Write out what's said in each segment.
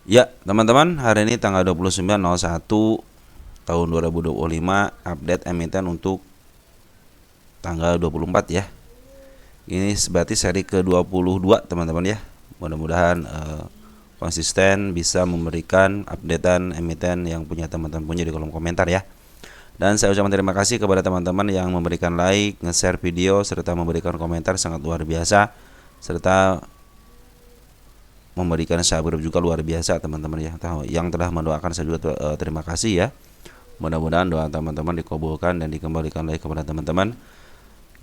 Ya, teman-teman, hari ini tanggal 29/01 tahun 2025, update emiten untuk tanggal 24 ya. Ini berarti seri ke-22 teman-teman ya. Mudah-mudahan konsisten bisa memberikan updatean emiten yang punya teman-teman punya di kolom komentar ya. Dan saya ucapkan terima kasih kepada teman-teman yang memberikan like, nge-share video, serta memberikan komentar sangat luar biasa, serta memberikan sahabat juga luar biasa teman-teman ya. Yang telah mendoakan saya juga terima kasih ya. Mudah-mudahan doa teman-teman dikabulkan dan dikembalikan lagi kepada teman-teman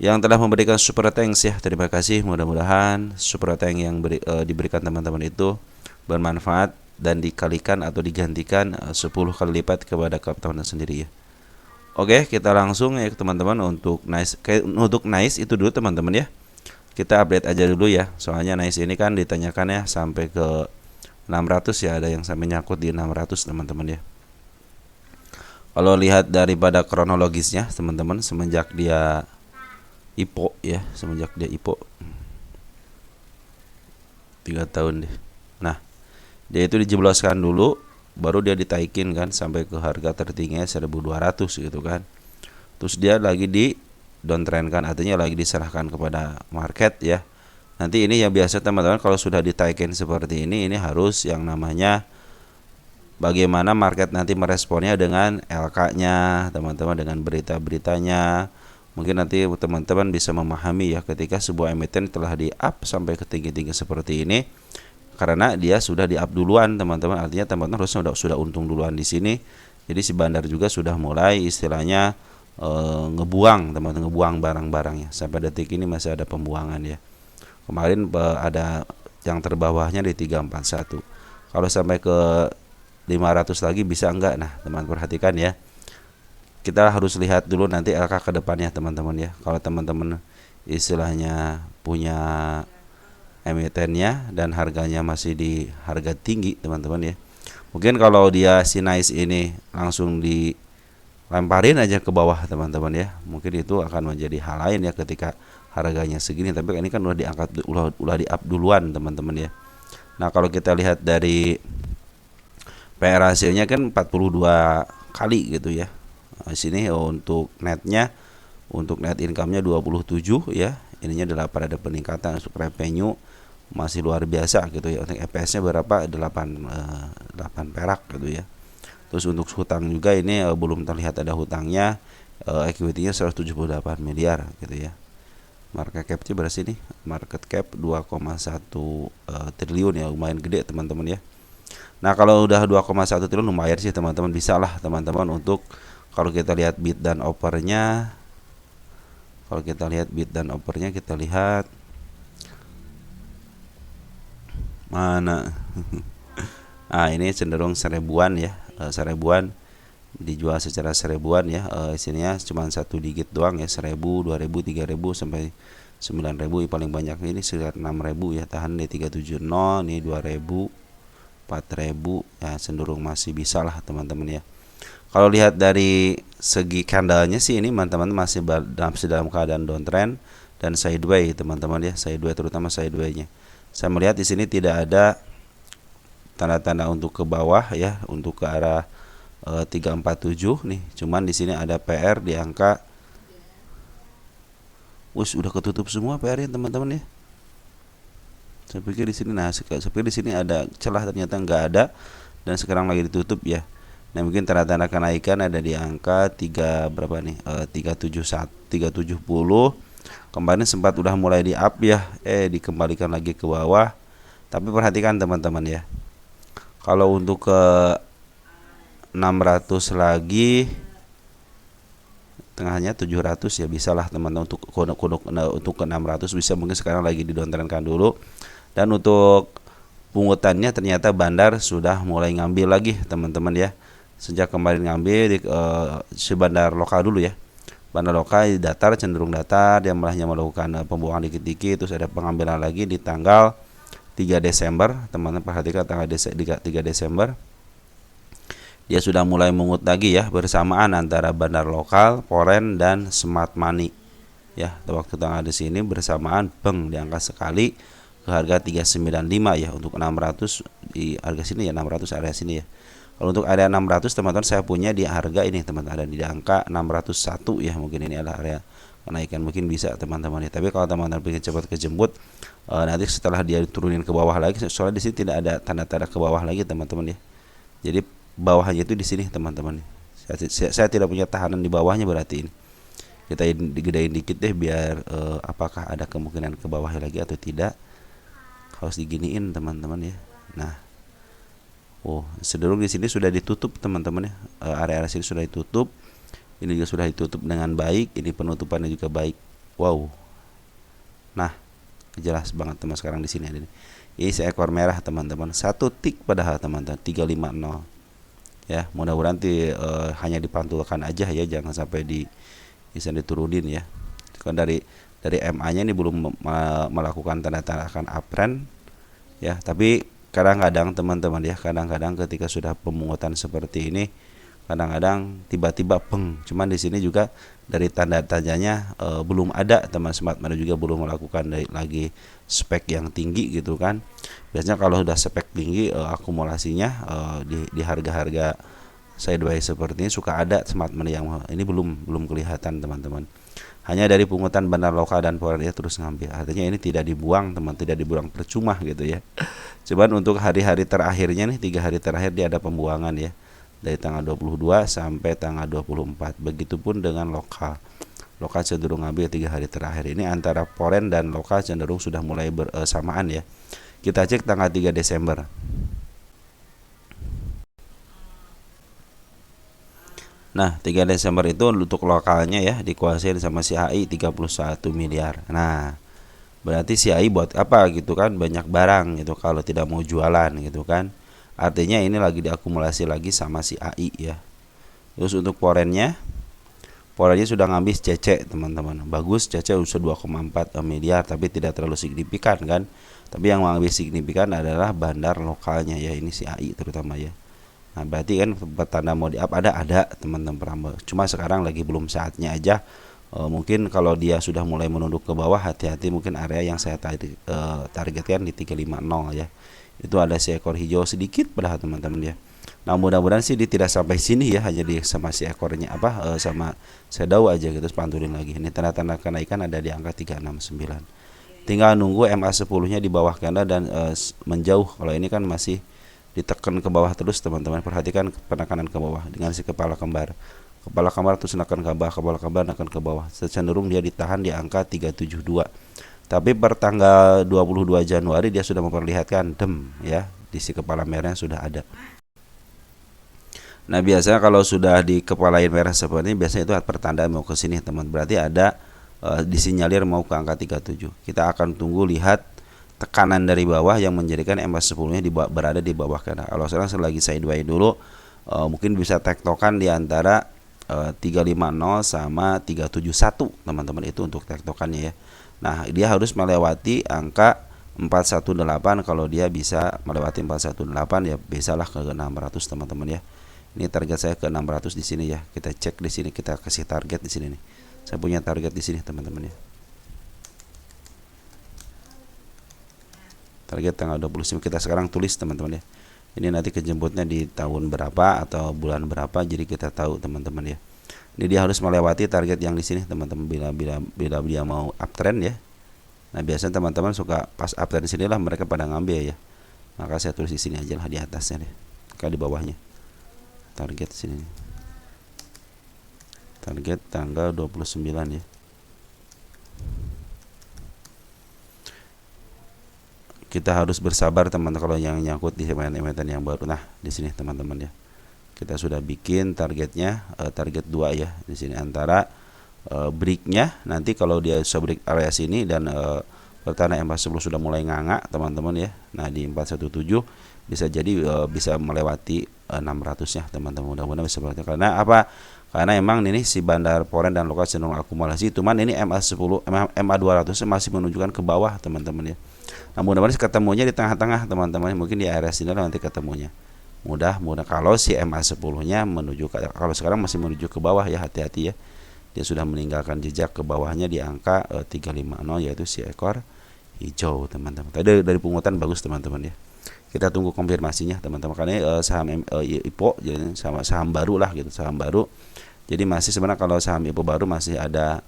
yang telah memberikan super thanks ya. Terima kasih. Mudah-mudahan super thanks yang diberikan teman-teman itu bermanfaat dan dikalikan atau digantikan 10 kali lipat kepada teman-teman sendiri ya. Oke, kita langsung ya teman-teman untuk nice itu dulu teman-teman ya. Kita update aja dulu ya. Soalnya nice ini kan ditanyakan ya sampai ke 600 ya, ada yang sampai nyangkut di 600 teman-teman ya. Kalau lihat daripada kronologisnya teman-teman, semenjak dia IPO ya, semenjak dia IPO 3 tahun deh. Nah, dia itu dijebloskan dulu, baru dia ditaikin kan sampai ke harga tertingginya 1200 gitu kan. Terus dia lagi di downtrend kan, artinya lagi diserahkan kepada market ya. Nanti ini yang biasa teman-teman, kalau sudah ditaikin seperti ini harus yang namanya bagaimana market nanti meresponnya dengan LK-nya teman-teman, dengan berita-beritanya. Mungkin nanti teman-teman bisa memahami ya ketika sebuah emiten telah di up sampai ke tinggi-tinggi seperti ini, karena dia sudah di up duluan teman-teman. Artinya teman-teman harusnya sudah untung duluan di sini. Jadi si bandar juga sudah mulai istilahnya ngebuang teman-teman, ngebuang barang-barangnya. Sampai detik ini masih ada pembuangan ya. Kemarin ada yang terbawahnya di 341. Kalau sampai ke 500 lagi bisa enggak? Nah, teman perhatikan ya. Kita harus lihat dulu nanti LK ke depannya teman-teman ya. Kalau teman-teman istilahnya punya emitennya dan harganya masih di harga tinggi teman-teman ya. Mungkin kalau dia si nice ini langsung dilemparin aja ke bawah teman-teman ya. Mungkin itu akan menjadi hal lain ya ketika harganya segini, tapi ini kan udah diangkat, udah di up duluan teman-teman ya. Nah, kalau kita lihat dari PR hasilnya kan 42 kali gitu ya. Di sini untuk netnya, untuk net income-nya 27 ya. Ininya adalah ada peningkatan untuk revenue masih luar biasa gitu ya. Untuk EPS-nya berapa? 8 perak gitu ya. Terus untuk hutang juga ini belum terlihat ada hutangnya. Equity-nya 178 miliar gitu ya. Market cap-nya berapa sih nih? Market cap 2,1 triliun ya, lumayan gede teman-teman ya. Nah, kalau udah 2,1 triliun lumayan sih teman-teman, bisa lah teman-teman untuk kalau kita lihat bid dan offernya. Kalau kita lihat bid dan offernya, kita lihat mana. Ah, ini cenderung seribuan ya, seribuan dijual secara seribuan ya. Sininya cuma satu digit doang ya, 1000, 2000, 3000 sampai 9000 paling banyak ini sekitar 6000 ya, tahan di 370, nih 2000, 4000 ya, cenderung masih bisa lah teman-teman ya. Kalau lihat dari segi candlenya sih ini teman-teman masih dalam keadaan downtrend dan sideways teman-teman ya, sideways, terutama sideways-nya. Saya melihat di sini tidak ada tanda-tanda untuk ke bawah ya, untuk ke arah 347 nih. Cuman di sini ada PR di angka udah ketutup semua PR-nya teman-teman ya. Saya pikir di sini di sini ada celah, ternyata nggak ada dan sekarang lagi ditutup ya. Nah, mungkin tanda-tanda kenaikan ada di angka 3 berapa nih? 370. Kemarin sempat udah mulai di up ya, dikembalikan lagi ke bawah. Tapi perhatikan teman-teman ya. Kalau untuk ke 600 lagi, tengahnya 700 ya, bisalah teman-teman untuk untuk ke 600 bisa, mungkin sekarang lagi didowntrendkan dulu. Dan untuk pungutannya ternyata bandar sudah mulai ngambil lagi teman-teman ya. Sejak kemarin ngambil di bandar lokal dulu ya. Bandar lokal datar, cenderung datar, dia malahnya melakukan pembuangan dikit-dikit. Terus ada pengambilan lagi di tanggal 3 Desember. Teman-teman perhatikan tanggal 3 Desember. Dia sudah mulai mengut lagi ya, bersamaan antara bandar lokal, foreign dan smart money. Ya, waktu tanggal di sini bersamaan diangkat sekali ke harga 395 ya. Untuk 600 di harga sini ya 600 area sini ya. Kalau untuk area 600 teman-teman saya punya di harga ini teman-teman, ada di angka 601 ya, mungkin ini adalah area kenaikan, mungkin bisa teman-teman ya. Tapi kalau teman-teman ingin cepat kejemput, nanti setelah dia turunin ke bawah lagi, soalnya di sini tidak ada tanda-tanda ke bawah lagi teman-teman ya. Jadi bawahnya itu di sini teman-teman. Saya tidak punya tahanan di bawahnya, berarti ini kita digedein dikit deh biar apakah ada kemungkinan ke bawah lagi atau tidak. Harus diginiin teman-teman ya. Nah, cenderung di sini sudah ditutup teman-teman ya. Area-area sini sudah ditutup. Ini juga sudah ditutup dengan baik. Ini penutupannya juga baik. Wow. Nah, jelas banget teman sekarang di sini ada nih. Ini seekor merah teman-teman. Satu tik padahal teman-teman 350. Ya, mudah-mudahan hanya dipantulkan aja ya, jangan sampai bisa diturunin ya. Kan dari MA-nya ini belum melakukan tanda-tanda akan uptrend ya, tapi kadang-kadang teman-teman ya, kadang-kadang ketika sudah pemungutan seperti ini, kadang-kadang tiba-tiba peng. Cuman di sini juga dari tanda-tandanya belum ada teman smart mana juga belum melakukan lagi spek yang tinggi gitu kan. Biasanya kalau sudah spek tinggi akumulasinya di harga-harga sideways seperti ini suka ada smart money yang ini belum kelihatan teman-teman. Hanya dari pungutan bandar lokal dan foreign dia terus ngambil. Artinya ini tidak dibuang teman, tidak dibuang percuma gitu ya. Cuman untuk hari-hari terakhirnya nih, 3 hari terakhir dia ada pembuangan ya. Dari tanggal 22 sampai tanggal 24. Begitupun dengan lokal. Lokal cenderung ngambil 3 hari terakhir. Ini antara foreign dan lokal cenderung sudah mulai bersamaan ya. Kita cek tanggal 3 Desember. Nah, 3 Desember itu untuk lokalnya ya dikuasai sama si AI 31 miliar. Nah, berarti si AI buat apa gitu kan, banyak barang gitu kalau tidak mau jualan gitu kan. Artinya ini lagi diakumulasi lagi sama si AI ya. Terus untuk foreignnya sudah ngambil CC teman-teman. Bagus, CC udah 2,4 miliar tapi tidak terlalu signifikan kan. Tapi yang mengambil signifikan adalah bandar lokalnya ya, ini si AI terutama ya. Nah, berarti kan petanda mau di up ada teman-teman. Cuma sekarang lagi belum saatnya aja. Mungkin kalau dia sudah mulai menunduk ke bawah, hati-hati mungkin area yang saya targetkan di 350 ya. Itu ada seekor hijau sedikit padahal teman-teman ya. Nah, mudah-mudahan sih dia tidak sampai sini ya, hanya di sama si ekornya sama shadow aja gitu, pantulin lagi. Ini tanda-tanda kenaikan ada di angka 369. Tinggal nunggu MA10-nya di bawah candle dan menjauh. Kalau ini kan masih ditekan ke bawah terus teman-teman. Perhatikan penekanan ke bawah dengan si kepala kembar terus menekan ke bawah, kepala kembar menekan ke bawah. Cenderung dia ditahan di angka 372. Tapi per tanggal 22 Januari dia sudah memperlihatkan ya, di si kepala merahnya sudah ada. Nah, biasanya kalau sudah di kepalain merah seperti ini, biasanya itu pertanda mau ke sini teman. Berarti ada disinyalir mau ke angka 37. Kita akan tunggu lihat tekanan dari bawah yang menjadikan MA10-nya berada di bawah kanan. Kalau sekarang lagi sideways dulu, mungkin bisa tektokan di antara 350 sama 371 teman-teman, itu untuk tektokannya ya. Nah, dia harus melewati angka 418. Kalau dia bisa melewati 418 ya bisalah ke 600 teman-teman ya. Ini target saya ke 600 di sini ya. Kita cek di sini, kita kasih target di sini nih. Saya punya target di sini teman-teman ya. Target tanggal 29 kita sekarang tulis teman-teman ya. Ini nanti kejemputnya di tahun berapa atau bulan berapa, jadi kita tahu teman-teman ya. Ini dia harus melewati target yang di sini teman-teman bila dia mau uptrend ya. Nah, biasanya teman-teman suka pas uptrend sini lah mereka pada ngambil ya. Maka saya tulis di sini aja lah di atasnya deh. Di bawahnya. Target sini. Target tanggal 29 ya. Kita harus bersabar teman-teman kalau yang nyangkut di emiten yang baru. Nah, di sini teman-teman ya. Kita sudah bikin targetnya, target 2 ya. Di sini antara breaknya nanti kalau dia bisa break area sini dan pertanda MA10 sudah mulai nganga teman-teman ya. Nah, di 417 bisa jadi bisa melewati 600 ya teman-teman. Mudah-mudahan bisa melewati. Karena apa? Karena emang ini si bandar foreign dan lokal cenderung akumulasi. Cuman ini MA10, MA200 masih menunjukkan ke bawah teman-teman ya. Nah, mudah-mudahan ketemunya di tengah-tengah teman-teman, mungkin di area sini nanti ketemunya. Mudah kalau si MA10-nya menuju kalau sekarang masih menuju ke bawah ya, hati-hati ya. Dia sudah meninggalkan jejak ke bawahnya di angka 350 yaitu si ekor hijau teman-teman. Tadi dari pungutan bagus teman-teman ya. Kita tunggu konfirmasinya teman-teman, karena saham IPO jadi sama saham baru lah gitu, saham baru. Jadi masih sebenarnya kalau saham IPO baru masih ada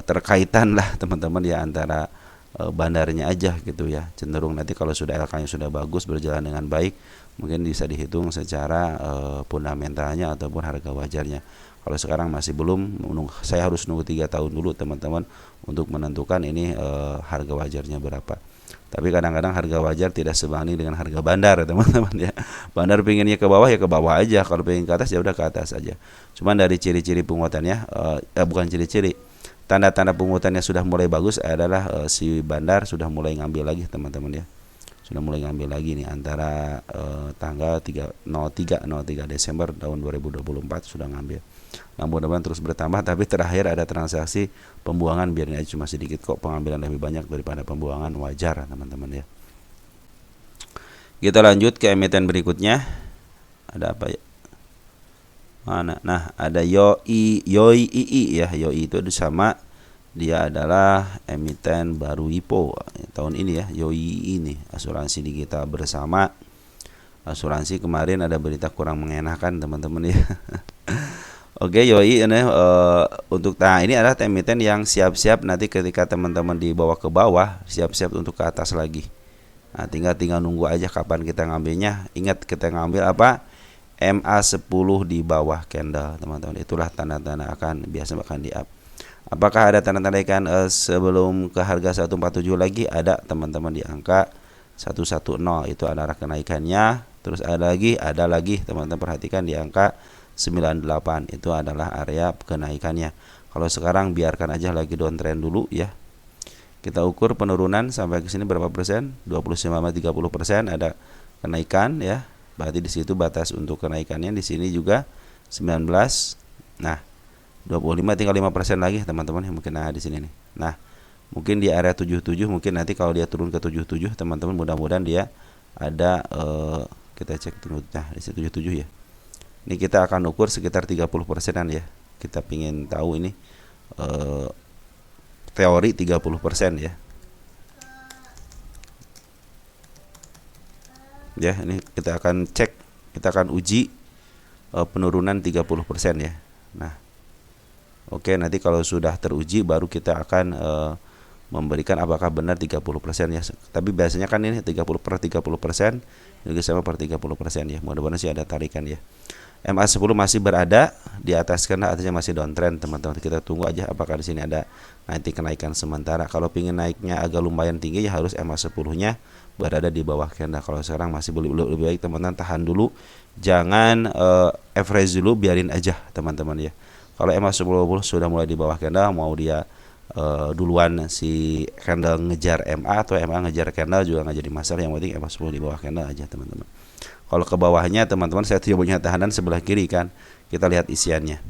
terkaitan lah teman-teman ya antara bandarnya aja gitu ya. Cenderung nanti kalau sudah LK-nya sudah bagus, berjalan dengan baik, mungkin bisa dihitung secara fundamentalnya ataupun harga wajarnya. Kalau sekarang masih belum, saya harus nunggu 3 tahun dulu teman-teman untuk menentukan ini harga wajarnya berapa. Tapi kadang-kadang harga wajar tidak sebanding dengan harga bandar teman-teman ya. Bandar pinginnya ke bawah ya ke bawah aja, kalau pengen ke atas ya udah ke atas aja. Cuman dari ciri-ciri pungutannya, bukan ciri-ciri, tanda-tanda pungutannya sudah mulai bagus adalah si bandar sudah mulai ngambil lagi teman-teman ya. Sudah mulai ngambil lagi nih antara tanggal 03 Desember tahun 2024 sudah ngambil. Nah, mudah-mudahan terus bertambah, tapi terakhir ada transaksi pembuangan, biarnya cuma sedikit kok, pengambilan lebih banyak daripada pembuangan, wajar teman-teman ya. Kita lanjut ke emiten berikutnya. Ada apa ya? Mana? Nah, ada YOI ya. YOI itu sama, dia adalah emiten baru IPO tahun ini ya. YOI ini asuransi digital bersama. Asuransi kemarin ada berita kurang mengenakan teman-teman ya. Oke, YOI ini untuk ini adalah emiten yang siap-siap nanti ketika teman-teman dibawa ke bawah, siap-siap untuk ke atas lagi. Nah, tinggal nunggu aja kapan kita ngambilnya. Ingat, kita ngambil apa? MA10 di bawah candle, teman-teman. Itulah tanda-tanda biasa akan di up. Apakah ada tanda-tanda ikan sebelum ke harga 147 lagi? Ada teman-teman, di angka 110 itu adalah kenaikannya. Terus ada lagi teman-teman perhatikan di angka 98 itu adalah area kenaikannya. Kalau sekarang biarkan aja lagi downtrend dulu ya. Kita ukur penurunan sampai ke sini berapa persen? 25-30% ada kenaikan ya. Berarti di situ batas untuk kenaikannya, di sini juga 19. Nah, 25 tinggal 5% lagi teman-teman yang mungkin di sini nih. Nah, mungkin di area 77, mungkin nanti kalau dia turun ke 77 teman-teman, mudah-mudahan dia ada kita cek dulu, nah di situ 77 ya. Ini kita akan ukur sekitar 30%-an ya. Kita pingin tahu ini teori 30% ya. Ya, ini kita akan cek, kita akan uji penurunan 30% ya. Nah, oke, nanti kalau sudah teruji baru kita akan memberikan apakah benar 30% ya. Tapi biasanya kan ini 30/30%, juga sama per 30% ya. Mudah-mudahan sih ada tarikan ya. MA10 masih berada di atas karena artinya masih downtrend teman-teman. Kita tunggu aja apakah di sini ada nanti kenaikan sementara. Kalau pingin naiknya agak lumayan tinggi ya harus MA10-nya berada di bawah candle. Kalau sekarang masih lebih baik teman-teman tahan dulu. Jangan average dulu, biarin aja teman-teman ya. Kalau MA10 sudah mulai di bawah candle, mau dia duluan si candle ngejar MA atau MA ngejar candle juga nggak jadi masalah. Yang penting MA10 di bawah candle aja teman-teman. Kalau ke bawahnya teman-teman, saya punya tahanan sebelah kiri kan, kita lihat isiannya.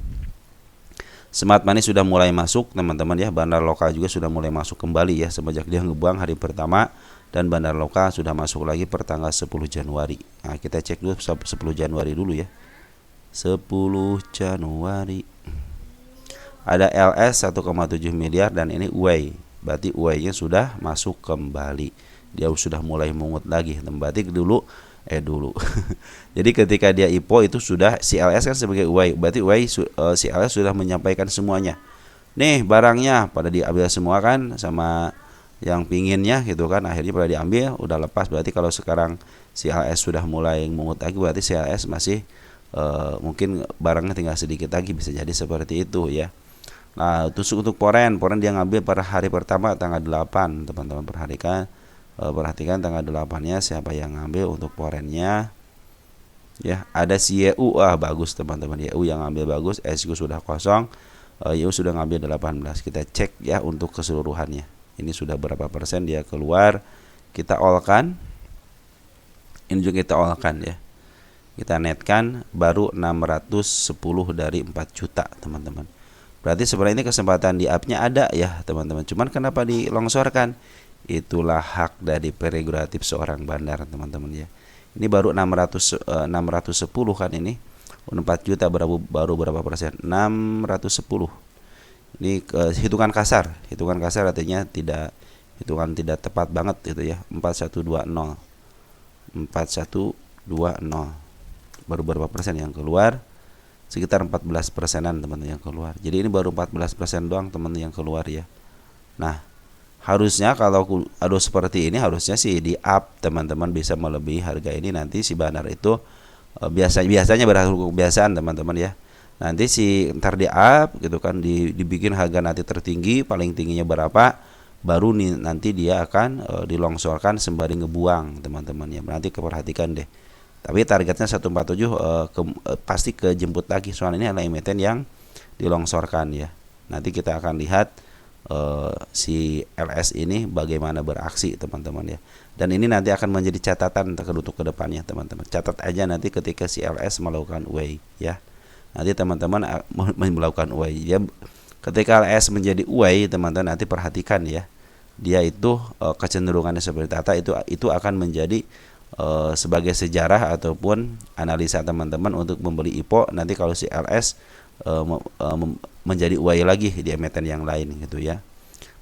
Smart Money sudah mulai masuk teman-teman ya. Bandar lokal juga sudah mulai masuk kembali ya, semenjak dia ngebuang hari pertama. Dan bandar lokal sudah masuk lagi per tanggal 10 Januari. Nah, kita cek dulu 10 Januari dulu ya. 10 Januari ada LS 1,7 miliar dan ini UAI. Berarti UAI-nya sudah masuk kembali. Dia sudah mulai mungut lagi. Berarti dulu jadi ketika dia IPO itu sudah si LS kan sebagai UAI. Berarti UAI si LS sudah menyampaikan semuanya. Nih barangnya pada diambil semua kan sama yang pinginnya gitu kan, akhirnya pada diambil, udah lepas. Berarti kalau sekarang si LS sudah mulai mungut lagi, berarti si LS masih mungkin barangnya tinggal sedikit lagi, bisa jadi seperti itu ya. Nah, terus untuk poren dia ngambil pada hari pertama tanggal 8, teman-teman perhatikan tanggal 8-nya siapa yang ngambil untuk porennya. Ya, ada si YU, bagus teman-teman, YU yang ngambil bagus, SQ sudah kosong, YU sudah ngambil 18. Kita cek ya untuk keseluruhannya. Ini sudah berapa persen dia keluar. Kita all-kan. Ini juga kita all-kan ya. Kita netkan baru 610 dari 4 juta, teman-teman. Berarti sebenarnya ini kesempatan di up-nya ada ya, teman-teman. Cuman kenapa dilongsorkan? Itulah hak dari prerogatif seorang bandar, teman-teman ya. Ini baru 610 kan ini. 4 juta baru berapa persen? 610. Ini hitungan kasar artinya tidak hitungan tidak tepat banget gitu ya. 4120. 4120. Baru berapa persen yang keluar? Sekitar 14%-an teman-teman yang keluar. Jadi ini baru 14% doang teman-teman yang keluar ya. Nah, harusnya kalau aduh seperti ini harusnya sih di up teman-teman, bisa melebihi harga ini. Nanti si banner itu biasanya berlaku kebiasaan teman-teman ya. Nanti si ntar di up gitu kan, dibikin harga nanti tertinggi, paling tingginya berapa, baru nih nanti dia akan dilongsorkan sembari ngebuang teman-teman ya. Nanti keperhatikan deh. Tapi targetnya 147 pasti kejemput lagi, soal ini adalah emiten yang dilongsorkan ya. Nanti kita akan lihat si LS ini bagaimana beraksi teman-teman ya. Dan ini nanti akan menjadi catatan untuk kedepannya teman-teman. Catat aja nanti ketika si LS melakukan way ya. Nanti teman-teman melakukan way ya. Ketika LS menjadi way teman-teman, nanti perhatikan ya. Dia itu kecenderungannya seperti apa, itu akan menjadi sebagai sejarah ataupun analisa teman-teman untuk membeli IPO nanti kalau si LS menjadi way lagi di emiten yang lain gitu ya.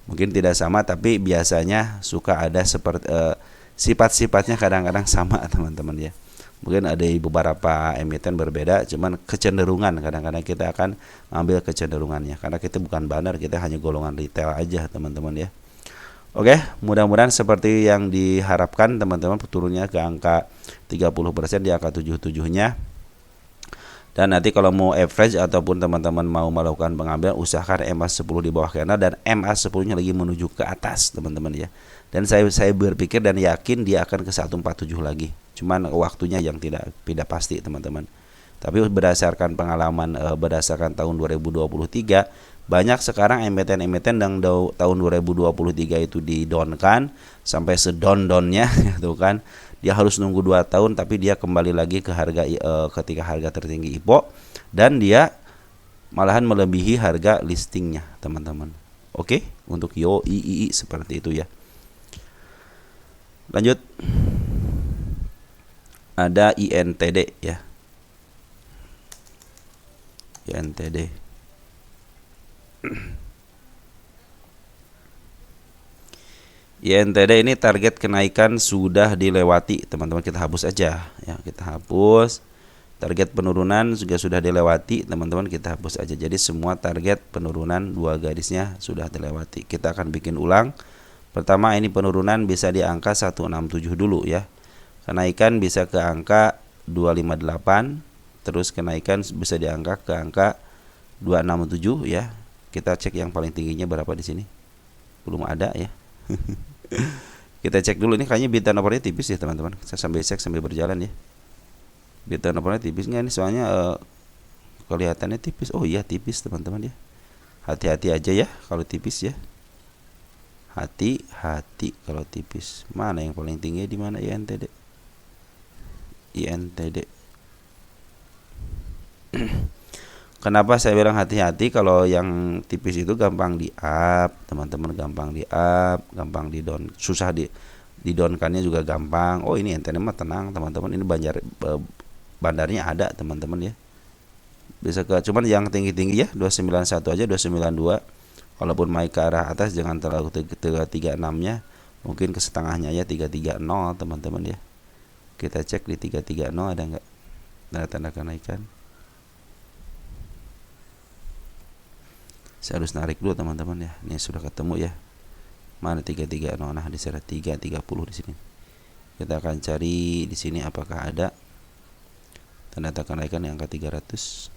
Mungkin tidak sama, tapi biasanya suka ada seperti sifat-sifatnya kadang-kadang sama teman-teman ya. Mungkin ada beberapa emiten berbeda, cuman kecenderungan kadang-kadang kita akan ambil kecenderungannya, karena kita bukan banner, kita hanya golongan retail aja teman-teman ya. Oke, mudah-mudahan seperti yang diharapkan teman-teman, turunnya ke angka 30% di angka 77-nya. Dan nanti kalau mau average ataupun teman-teman mau melakukan pengambilan, usahakan MA10 di bawah candle dan MA10-nya lagi menuju ke atas teman-teman ya. Dan saya berpikir dan yakin dia akan ke 147 lagi. Cuman waktunya yang tidak pasti teman-teman. Tapi berdasarkan pengalaman berdasarkan tahun 2023, banyak sekarang emiten-emiten yang tahun 2023 itu didonkan sampai sedon-donnya gitu kan. Dia harus nunggu 2 tahun, tapi dia kembali lagi ke harga ketika harga tertinggi IPO, dan dia malahan melebihi harga listingnya teman-teman. Oke, untuk YOII seperti itu ya. Lanjut, ada INTD ya. INTD. INTD ini target kenaikan sudah dilewati teman-teman, kita hapus aja ya, kita hapus. Target penurunan juga sudah dilewati teman-teman, kita hapus aja. Jadi semua target penurunan 2 garisnya sudah dilewati. Kita akan bikin ulang. Pertama, ini penurunan bisa di angka 167 dulu ya. Kenaikan bisa ke angka 258, terus kenaikan bisa di angka ke angka 267 ya. Kita cek yang paling tingginya berapa di sini. Belum ada ya. Kita cek dulu, ini kayaknya bintang nomornya tipis ya teman-teman. Saya sambil cek sambil berjalan ya. Bintang nomornya tipis nggak ini, soalnya kelihatannya tipis. Oh iya tipis teman-teman ya. Hati-hati aja ya kalau tipis ya. Hati-hati kalau tipis. Mana yang paling tinggi di mana? INTD. Kenapa saya bilang hati-hati? Kalau yang tipis itu gampang di up teman-teman, gampang di up, gampang di down, susah di downkannya juga gampang. Oh ini ente mah tenang teman-teman, ini bandarnya ada teman-teman ya. Bisa ke, cuman yang tinggi-tinggi ya 291 aja, 292. Kalaupun naik ke arah atas jangan terlalu 336-nya, mungkin ke setengahnya aja 330 teman-teman ya. Kita cek di 330 ada enggak tanda-tanda kenaikan. Saya harus narik dulu teman-teman ya. Ini sudah ketemu ya. Mana 330? Nah, di sana 330 di sini. Kita akan cari di sini apakah ada tanda-tanda kenaikan yang angka 300.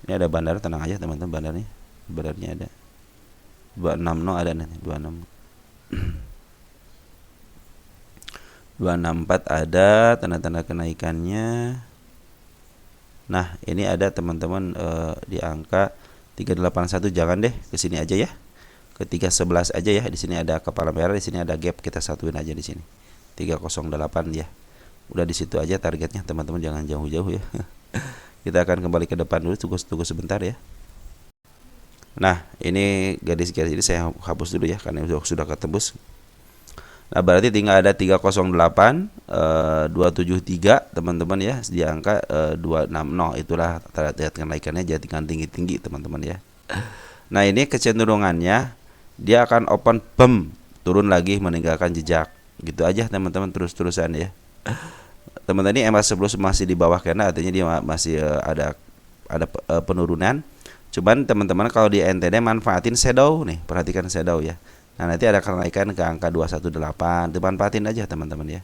Ini ada bandar, tenang aja teman-teman, bandarnya. Bandarnya ada. 260 ada nih, 26. 264 ada tanda-tanda kenaikannya. Nah, ini ada teman-teman di angka 381, jangan deh, ke sini aja ya. Ke 311 aja ya. Di sini ada kepala merah, di sini ada gap, kita satuin aja di sini. 308 ya. Udah di situ aja targetnya teman-teman, jangan jauh-jauh ya. Kita akan kembali ke depan dulu, tunggu sebentar ya. Nah, ini garis-garis ini saya hapus dulu ya karena sudah ketembus. Nah, berarti tinggal ada 308, 273 teman-teman ya, di angka 260. Itulah target kenaikannya, jadikan tinggi-tinggi teman-teman ya. Nah, ini kecenderungannya dia akan open turun lagi meninggalkan jejak Gitu aja teman-teman, terus-terusan ya. Teman-teman ini MA10 masih di bawah karena artinya dia masih ada penurunan. Cuman teman-teman kalau di NTD manfaatin shadow nih, perhatikan shadow ya. Nah, nanti ada kenaikan ke angka 218, dimanfaatin aja teman-teman ya.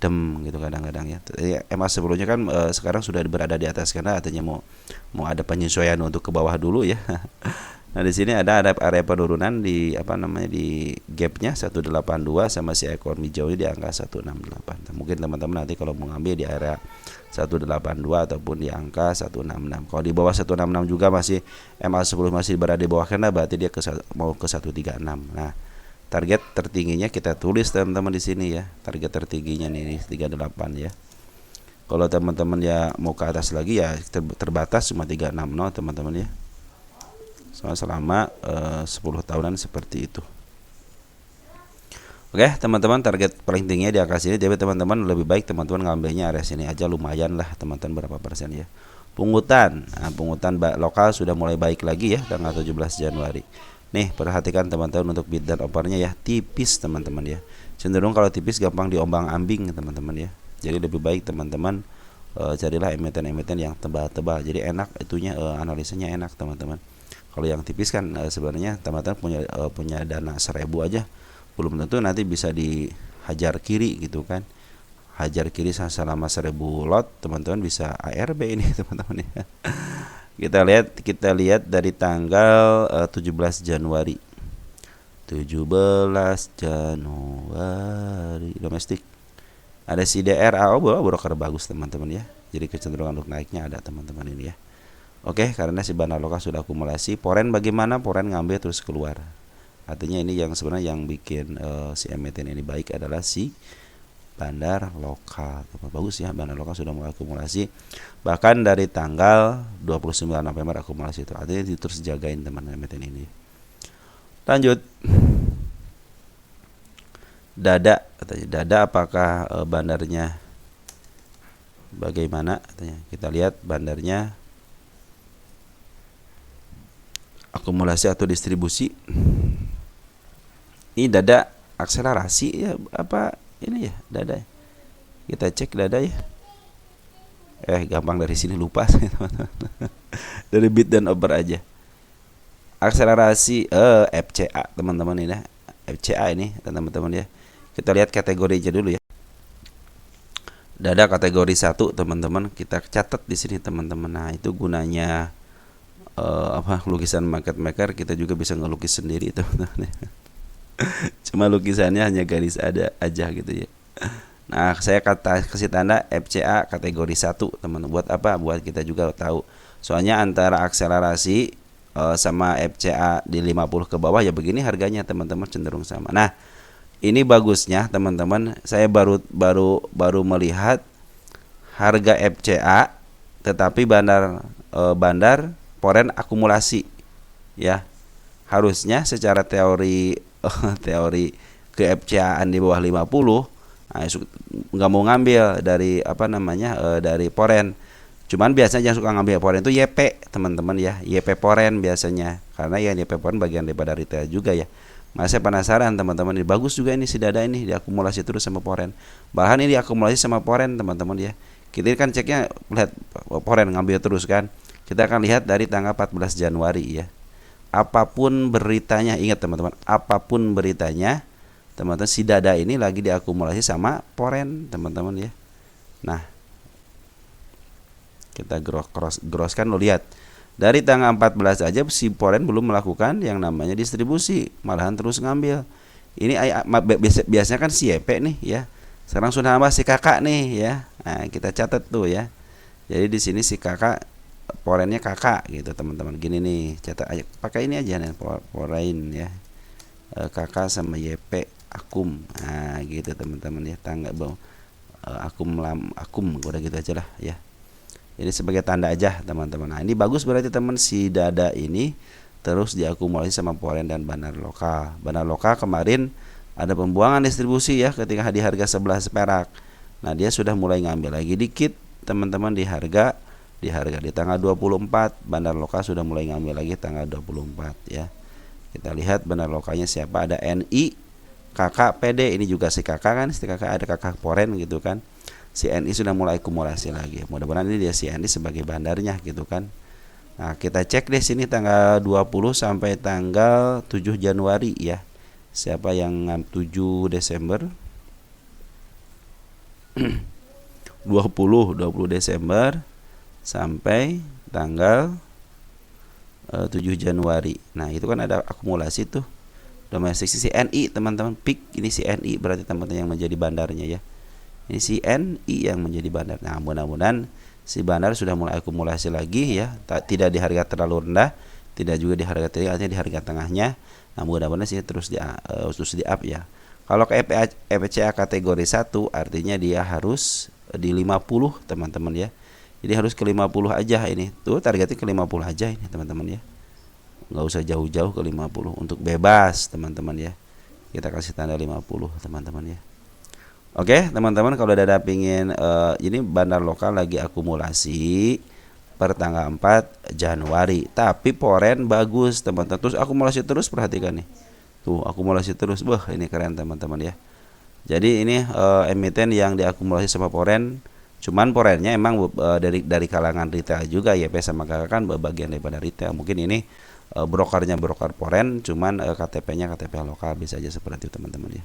Gitu kadang-kadang ya. MA sebelumnya kan sekarang sudah berada di atas karena artinya mau ada penyesuaian untuk ke bawah dulu ya. Nah, di sini ada area penurunan di di gapnya 182 sama si ekor hijau ini di angka 168. Mungkin teman-teman nanti kalau mau ngambil di area 182 ataupun di angka 166. Kalau di bawah 166 juga masih MA10 masih berada di bawah karena berarti dia mau ke 136. Nah, target tertingginya kita tulis teman-teman di sini ya. Target tertingginya nih 38 ya. Kalau teman-teman ya mau ke atas lagi ya terbatas cuma 360 teman-teman ya. Selama 10 tahunan seperti itu. Oke teman-teman, target paling tingginya di angka sini. Jadi teman-teman lebih baik teman-teman ngambilnya area sini aja, lumayan lah teman-teman, berapa persen ya. Pungutan, pungutan lokal sudah mulai baik lagi ya tanggal 17 Januari. Nih perhatikan teman-teman untuk bid dan opernya ya, tipis teman-teman ya. Cenderung kalau tipis gampang diombang-ambing teman-teman ya. Jadi lebih baik teman-teman carilah emiten-emiten yang tebal-tebal. Jadi enak itunya, analisanya enak teman-teman. Kalau yang tipis kan sebenarnya teman-teman punya dana 1000 aja belum tentu nanti bisa dihajar kiri gitu kan. Hajar kiri selama 1000 lot teman-teman bisa ARB ini teman-teman ya. Kita lihat dari tanggal 17 Januari. 17 Januari domestik. Ada CDR AO broker bagus teman-teman ya. Jadi kecenderungan untuk naiknya ada teman-teman ini ya. Oke, karena si bandar lokal sudah akumulasi, poren bagaimana? Poren ngambil terus keluar. Artinya ini yang sebenarnya yang bikin si emiten ini baik adalah si bandar lokal. Bagus ya, bandar lokal sudah mulai akumulasi. Bahkan dari tanggal 29 November akumulasi itu. Artinya terus jagain teman emiten ini. Lanjut. Dada apakah bandarnya bagaimana? Kita lihat bandarnya akumulasi atau distribusi. Ini dada akselerasi ya, apa ini ya dada. Kita cek dada ya. Gampang dari sini lupa teman-teman. Dari bid dan over aja. Akselerasi FCA teman-teman ini ya. FCA ini teman-teman ya. Kita lihat kategorinya dulu ya. Dada kategori 1 teman-teman, kita catat di sini teman-teman. Nah, itu gunanya lukisan market maker, kita juga bisa ngelukis sendiri teman-teman. Cuma lukisannya hanya garis ada aja gitu ya. Nah, saya kasih tanda FCA kategori 1 teman. Buat apa? Buat kita juga tahu. Soalnya antara akselerasi sama FCA di 50 ke bawah ya begini harganya teman-teman, cenderung sama. Nah, ini bagusnya teman-teman, saya baru melihat harga FCA tetapi bandar poren akumulasi ya. Harusnya secara teori ke FCA-an di bawah 50, nah, nggak mau ngambil dari dari poren. Cuman biasanya yang suka ngambil poren itu YP teman-teman ya, YP poren biasanya, karena ya YP poren bagian daripada retail juga ya. Saya penasaran teman-teman, ini bagus juga ini si dada ini diakumulasi terus sama poren. Bahan ini diakumulasi sama poren teman-teman ya. Kita kan ceknya lihat poren ngambil terus kan. Kita akan lihat dari tanggal 14 Januari ya. Apapun beritanya, ingat teman-teman, apapun beritanya, teman-teman, si dada ini lagi diakumulasi sama poren teman-teman ya. Nah, kita grosskan lo lihat. Dari tanggal 14 aja si poren belum melakukan yang namanya distribusi, malahan terus ngambil. Ini biasanya kan si YP nih ya. Sekarang sudah nambah si kakak nih ya. Nah, kita catat tuh ya. Jadi di sini si kakak porennya kakak gitu teman-teman. Gini nih, catat aja. Pakai ini aja nih poren ya. Kakak sama YP akum. Nah, gitu teman-teman ya. Tangga bawah akum udah gitu aja lah ya. Ini sebagai tanda aja teman-teman. Nah, ini bagus berarti teman, si dada ini terus diakumulasi sama poren dan bandar lokal. Bandar lokal kemarin ada pembuangan distribusi ya ketika di harga 11 perak. Nah, dia sudah mulai ngambil lagi dikit teman-teman di harga di tanggal 24. Bandar lokal sudah mulai ngambil lagi tanggal 24 ya. Kita lihat bandar lokalnya siapa, ada NI, kakak PD ini juga si kakak kan, si kakak ada kakak Poren gitu kan. Si NI sudah mulai akumulasi lagi. Mudah-mudahan ini dia si NI sebagai bandarnya gitu kan. Nah, kita cek deh sini tanggal 20 sampai tanggal 7 Januari ya. Siapa yang 7 Desember? 20 Desember sampai tanggal 7 Januari. Nah, itu kan ada akumulasi tuh. Domestik si NI teman-teman, peak ini si NI berarti teman-teman yang menjadi bandarnya ya. Ini si NI yang menjadi bandar. Nah, mudah-mudahan si bandar sudah mulai akumulasi lagi ya, tidak di harga terlalu rendah, tidak juga di harga tinggi, artinya di harga tengahnya. Nah, mudah-mudahan sih terus di up ya. Kalau ke EPCA kategori 1 artinya dia harus di 50 teman-teman ya. Jadi harus ke 50 aja ini. Tuh targetnya ke 50 aja ini teman-teman ya. Nggak usah jauh-jauh ke 50 untuk bebas teman-teman ya. Kita kasih tanda 50 teman-teman ya. Oke teman-teman, kalau ada pingin ini bandar lokal lagi akumulasi per tanggal 4 Januari. Tapi Poren bagus teman-teman. Terus akumulasi terus, perhatikan nih. Tuh akumulasi terus. Wah ini keren teman-teman ya. Jadi ini emiten yang diakumulasi sama Poren. Cuman Porennya emang dari kalangan retail juga ya. Sama kakak kan bagian daripada retail. Mungkin ini brokernya broker Poren. Cuman KTP-nya KTP lokal, bisa aja seperti itu teman-teman ya.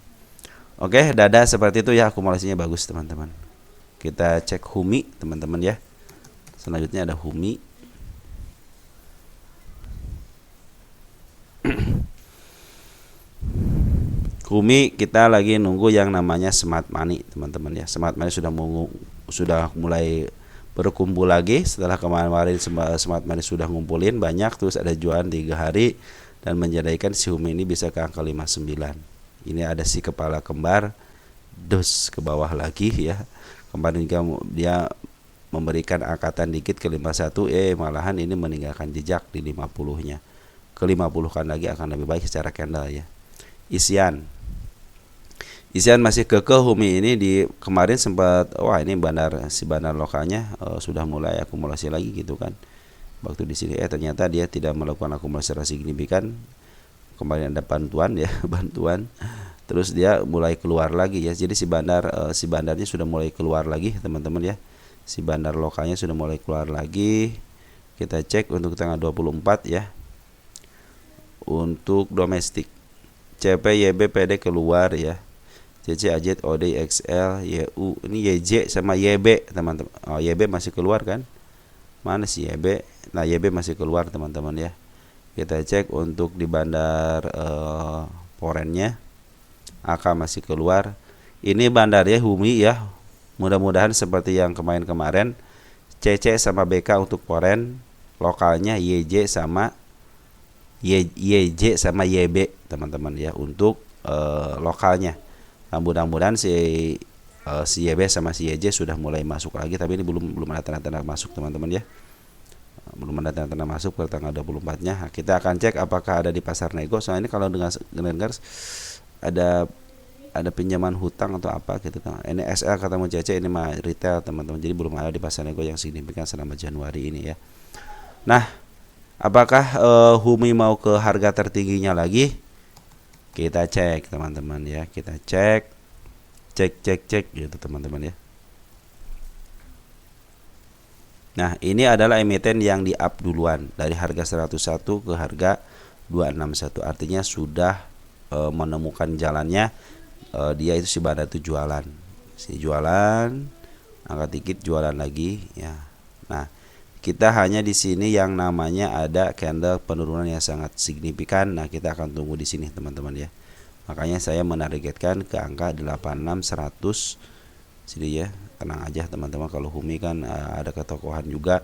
Oke, dada seperti itu ya, akumulasinya bagus teman-teman. Kita cek HUMI teman-teman ya. Selanjutnya ada HUMI. HUMI kita lagi nunggu yang namanya Smart Money teman-teman ya. Smart Money sudah mulai berkumpul lagi setelah kemarin Smart Money sudah ngumpulin banyak, terus ada jualan 3 hari dan menjadikan si HUMI ini bisa ke angka 59. Ini ada si kepala kembar dos ke bawah lagi ya. Kemarin juga dia memberikan angkatan dikit ke 51, malahan ini meninggalkan jejak di 50-nya. Ke 50 kan lagi akan lebih baik secara candle ya. Isian masih kekeh HUMI ini di kemarin sempat ini si bandar lokalnya sudah mulai akumulasi lagi gitu kan. Waktu di sini ternyata dia tidak melakukan akumulasi secara signifikan. Kemarin ada bantuan ya, bantuan. Terus dia mulai keluar lagi ya. Jadi si bandarnya sudah mulai keluar lagi teman-teman ya. Si bandar lokalnya sudah mulai keluar lagi. Kita cek untuk tanggal 24 ya. Untuk domestik CP YB PD keluar ya. CC AZ OD XL YU ini YJ sama YB teman-teman. YB masih keluar kan? Mana sih YB? Nah, YB masih keluar teman-teman ya. Kita cek untuk di bandar Porennya AK masih keluar. Ini bandarnya HUMI ya. Mudah-mudahan seperti yang kemarin CC sama BK untuk Poren, lokalnya YJ sama YB teman-teman ya untuk lokalnya. Nah, mudah-mudahan si YB sama si YJ sudah mulai masuk lagi, tapi ini belum ada tanda-tanda masuk teman-teman ya. Belum ada tanda-tanda masuk ke tanggal 24-nya. Nah, kita akan cek apakah ada di pasar nego. Soalnya ini kalau dengar ada pinjaman hutang atau apa gitu kan. Ini SL kata mau CC, ini mah retail teman-teman. Jadi belum ada di pasar nego yang signifikan selama Januari ini ya. Nah, apakah HUMI mau ke harga tertingginya lagi? Kita cek teman-teman ya. Kita cek gitu teman-teman ya. Nah, ini adalah emiten yang di up duluan dari harga 101 ke harga 261. Artinya sudah menemukan jalannya. Dia itu si bandar itu jualan. Si jualan, angkat dikit jualan lagi ya. Nah, kita hanya di sini yang namanya ada candle penurunan yang sangat signifikan. Nah, kita akan tunggu di sini teman-teman ya. Makanya saya menargetkan ke angka 86 100 sini ya. Tenang aja teman-teman, kalau HUMI kan ada ketokohan juga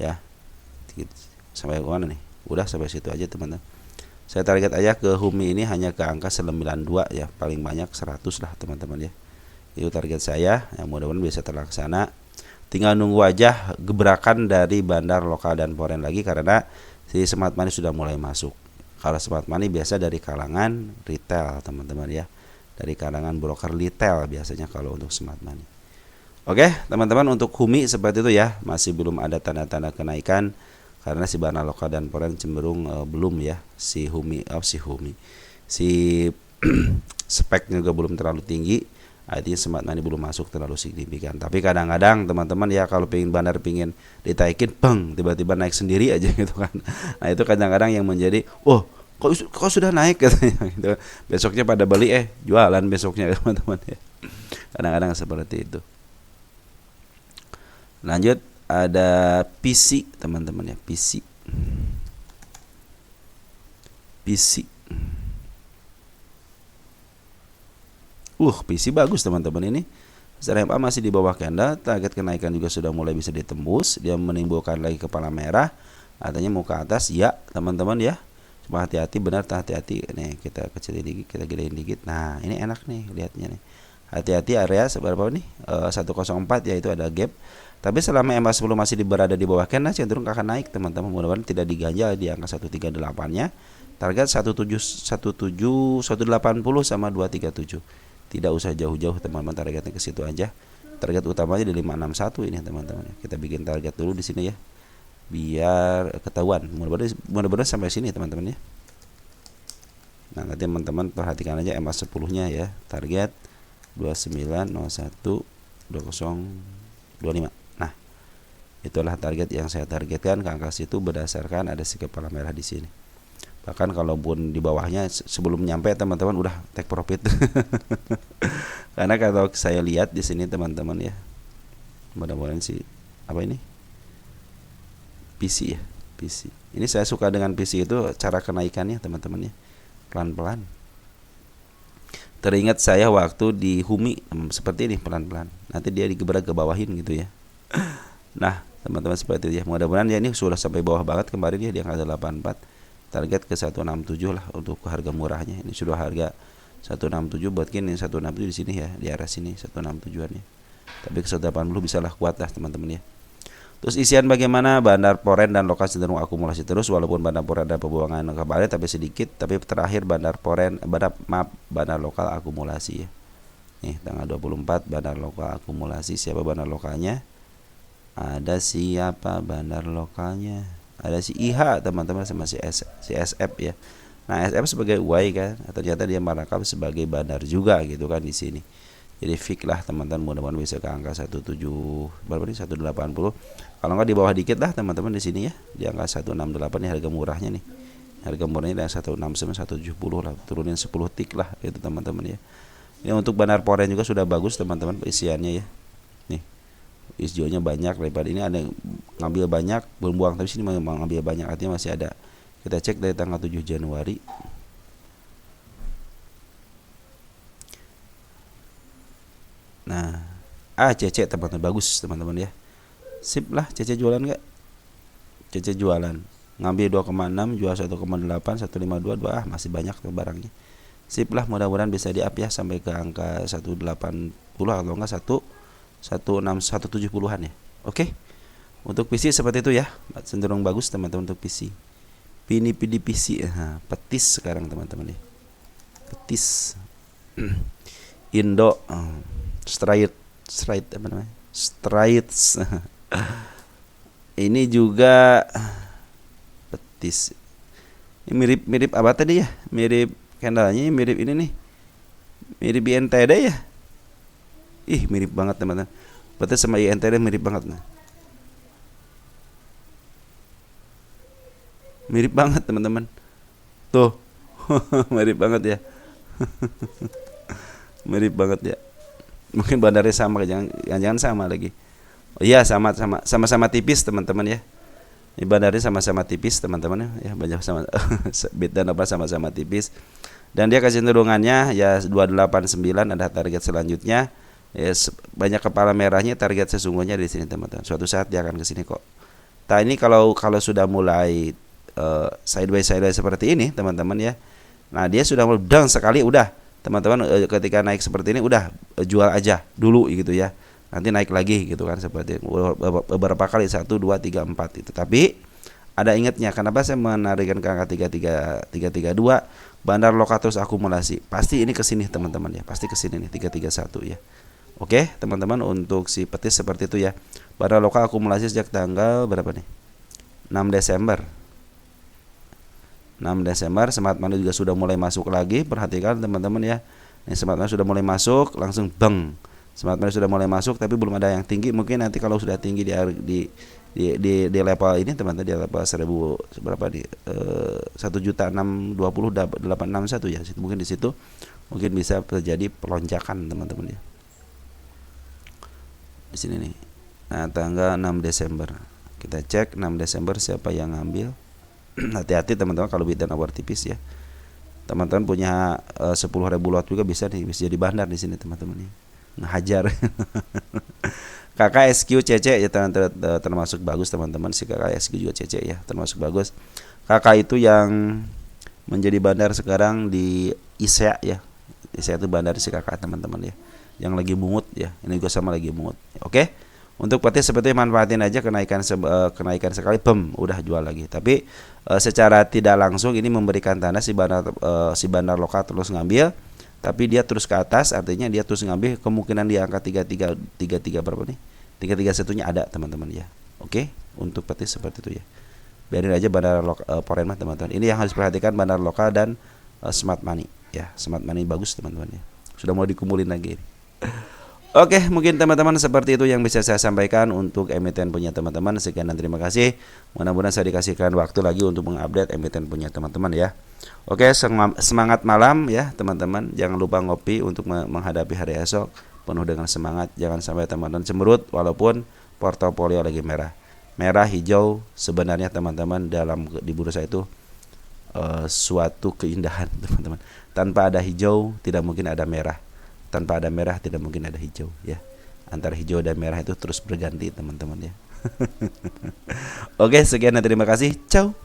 ya. Sampai mana nih? Udah sampai situ aja teman-teman. Saya target aja ke HUMI ini hanya ke angka 92 ya, paling banyak 100 lah teman-teman ya. Itu target saya, yang mudah-mudahan bisa terlaksana. Tinggal nunggu aja gebrakan dari bandar lokal dan Poren lagi, karena si Smart Money sudah mulai masuk. Kalau Smart Money biasa dari kalangan retail teman-teman ya, dari kalangan broker retail biasanya kalau untuk Smart Money. Oke teman-teman, untuk HUMI seperti itu ya, masih belum ada tanda-tanda kenaikan karena si bandar lokal dan Poren cenderung belum ya. Si speknya juga belum terlalu tinggi, artinya smart money belum masuk terlalu signifikan. Tapi kadang-kadang teman-teman ya kalau bandar pingin ditaikin, bang, tiba-tiba naik sendiri aja gitu kan. Nah itu kadang-kadang yang menjadi, oh kok sudah naik katanya gitu. Besoknya pada beli, jualan besoknya teman-teman ya. Kadang-kadang seperti itu. Lanjut ada PC teman-teman ya, PC. PC bagus teman-teman ini. SMA masih di bawah candle, target kenaikan juga sudah mulai bisa ditembus. Dia menimbulkan lagi kepala merah, artinya mau ke atas ya teman-teman ya. Cuma hati-hati, benar hati-hati. Nih kita kecilin dikit, kita gedein dikit. Nah ini enak nih lihatnya nih. Hati-hati area seberapa nih? 104 ya, itu ada gap. Tapi selama MA10 masih berada di bawah candle, cenderung akan naik teman-teman. Mudah-mudahan tidak diganjal di angka 138-nya. Target 180 sama 237. Tidak usah jauh-jauh teman-teman, targetnya ke situ aja. Target utamanya di 561 ini teman-teman. Kita bikin target dulu di sini ya, biar ketahuan. Mudah-mudahan sampai sini teman-teman ya. Nah nanti teman-teman perhatikan aja MA10-nya ya. Target 29012025. Nah itulah target yang saya targetkan ke angka situ berdasarkan ada si kepala merah di sini. Bahkan kalaupun di bawahnya sebelum nyampe teman-teman udah take profit. Karena kalau saya lihat di sini teman-teman ya, mudah-mudahan sih apa ini PC ya, PC. Ini saya suka dengan PC itu cara kenaikannya teman-teman ya, pelan-pelan. Teringat saya waktu di Humi seperti ini, pelan-pelan. Nanti dia digebrak ke bawahin gitu ya. Nah teman-teman seperti itu ya. Mudah-mudahan ya ini sudah sampai bawah banget kemarin ya, di angka 84. Target ke 167 lah untuk harga murahnya. Ini sudah harga 167, buat gini 167 di sini ya, di arah sini 167-an ya. Tapi ke 180 bisa lah, kuat lah teman-teman ya. Terus isian bagaimana? Bandar Poren dan lokal cenderung akumulasi terus, walaupun Bandar Poren ada pembuangan kembali tapi sedikit, tapi terakhir Bandar lokal akumulasi ya. Nih tanggal 24 bandar lokal akumulasi. Siapa bandar lokalnya? Ada siapa bandar lokalnya? Ada si IH teman-teman sama si SF ya. Nah SF sebagai Y kan, ternyata dia merangkap sebagai bandar juga gitu kan di sini. Jadi fix lah teman-teman, mudah-mudahan bisa ke angka 17 berapa nih 180. Kalau nggak di bawah dikit lah teman-teman di sini ya, di angka 168 nih harga murahnya nih. Harga murahnya dari 169 170 lah, turunin 10 tik lah itu teman-teman ya. Ini untuk bandar Poren juga sudah bagus teman-teman isiannya ya. Nih hijaunya banyak, daripada ini ada yang ngambil banyak buang, tapi sini ngambil banyak, artinya masih ada. Kita cek dari tanggal 7 Januari. Nah CC teman-teman bagus teman-teman ya, sip lah. CC jualan nggak? CC jualan, ngambil 2,6, jual 1,8, 152, masih banyak tuh barangnya. Sip lah, mudah-mudahan bisa di up ya sampai ke angka 180 atau enggak 170-an ya. Oke. Untuk PC seperti itu ya, cenderung bagus teman-teman untuk PC. Pini PC, petis sekarang teman-teman ya. Petis. Indo straight apa namanya? Straits. Ini juga petis. Ini mirip apa tadi ya? Mirip candlenya, mirip ini nih. Mirip INTD ya. Ih mirip banget teman-teman. Berarti sama INTD mirip banget nah. Mirip banget teman-teman. Tuh. Mirip banget ya. Mirip banget ya. Mungkin bandarnya sama, jangan sama lagi. Oh iya sama-sama tipis teman-teman ya. Ini bandarnya sama-sama tipis teman-teman ya. Banyak sama bid dan apa sama-sama tipis. Dan dia kecenderungannya ya 289 ada target selanjutnya. Yes, banyak kepala merahnya, target sesungguhnya di sini teman-teman. Suatu saat dia akan ke sini kok. Nah ini kalau sudah mulai sideways seperti ini teman-teman ya. Nah dia sudah down sekali, udah teman-teman ketika naik seperti ini udah jual aja dulu gitu ya. Nanti naik lagi gitu kan, seperti beberapa kali 1, 2, 3, 4 itu. Tapi ada ingatnya, kenapa saya menarikkan ke angka 332 bandar lokal terus akumulasi. Pasti ini ke sini teman-teman ya. Pasti ke sini nih 331 ya. Oke teman-teman, untuk si petis seperti itu ya. Bandar lokal akumulasi sejak tanggal berapa nih? 6 Desember 6 Desember smart money juga sudah mulai masuk lagi. Perhatikan teman-teman ya. Ini smart money sudah mulai masuk, langsung bang. Smart money sudah mulai masuk tapi belum ada yang tinggi. Mungkin nanti kalau sudah tinggi di level ini teman-teman, di level 1000 berapa di 1.620.861 ya. Mungkin di situ mungkin bisa terjadi pelonjakan teman-teman ya. Di sini nih. Nah, tanggal 6 Desember. Kita cek 6 Desember siapa yang ngambil. Hati-hati teman-teman kalau bid dan award tipis ya. Teman-teman punya 10.000 lot juga bisa nih, bisa jadi bandar di sini teman-teman ya. Ngehajar. KKSQ CC ya termasuk bagus teman-teman. Si KKSQ juga CC ya termasuk bagus. KK itu yang menjadi bandar sekarang di ISEA ya. ISEA itu bandar si KK teman-teman ya. Yang lagi mungut ya. Ini juga sama lagi mungut. Oke. Untuk petis seperti manfaatin aja kenaikan sekali udah jual lagi. Tapi secara tidak langsung ini memberikan tanda si bandar lokal terus ngambil. Tapi dia terus ke atas, artinya dia terus ngambil, kemungkinan di angka 33 berapa nih? 331-nya ada teman-teman ya. Oke, untuk petis seperti itu ya. Biarin aja bandar foreign mah teman-teman. Ini yang harus perhatikan bandar lokal dan smart money ya. Smart money bagus teman-teman ya. Sudah mau dikumpulin lagi ini. Oke, mungkin teman-teman seperti itu yang bisa saya sampaikan untuk emiten punya teman-teman. Sekian dan terima kasih. Mudah-mudahan saya dikasihkan waktu lagi untuk mengupdate emiten punya teman-teman ya. Oke, semangat malam ya teman-teman. Jangan lupa ngopi untuk menghadapi hari esok penuh dengan semangat. Jangan sampai teman-teman cemberut walaupun portofolio lagi merah. Merah, hijau sebenarnya teman-teman di bursa itu suatu keindahan teman-teman. Tanpa ada hijau tidak mungkin ada merah. Tanpa ada merah tidak mungkin ada hijau ya. Antara hijau dan merah itu terus berganti teman-teman ya. Oke, sekian dan terima kasih. Ciao.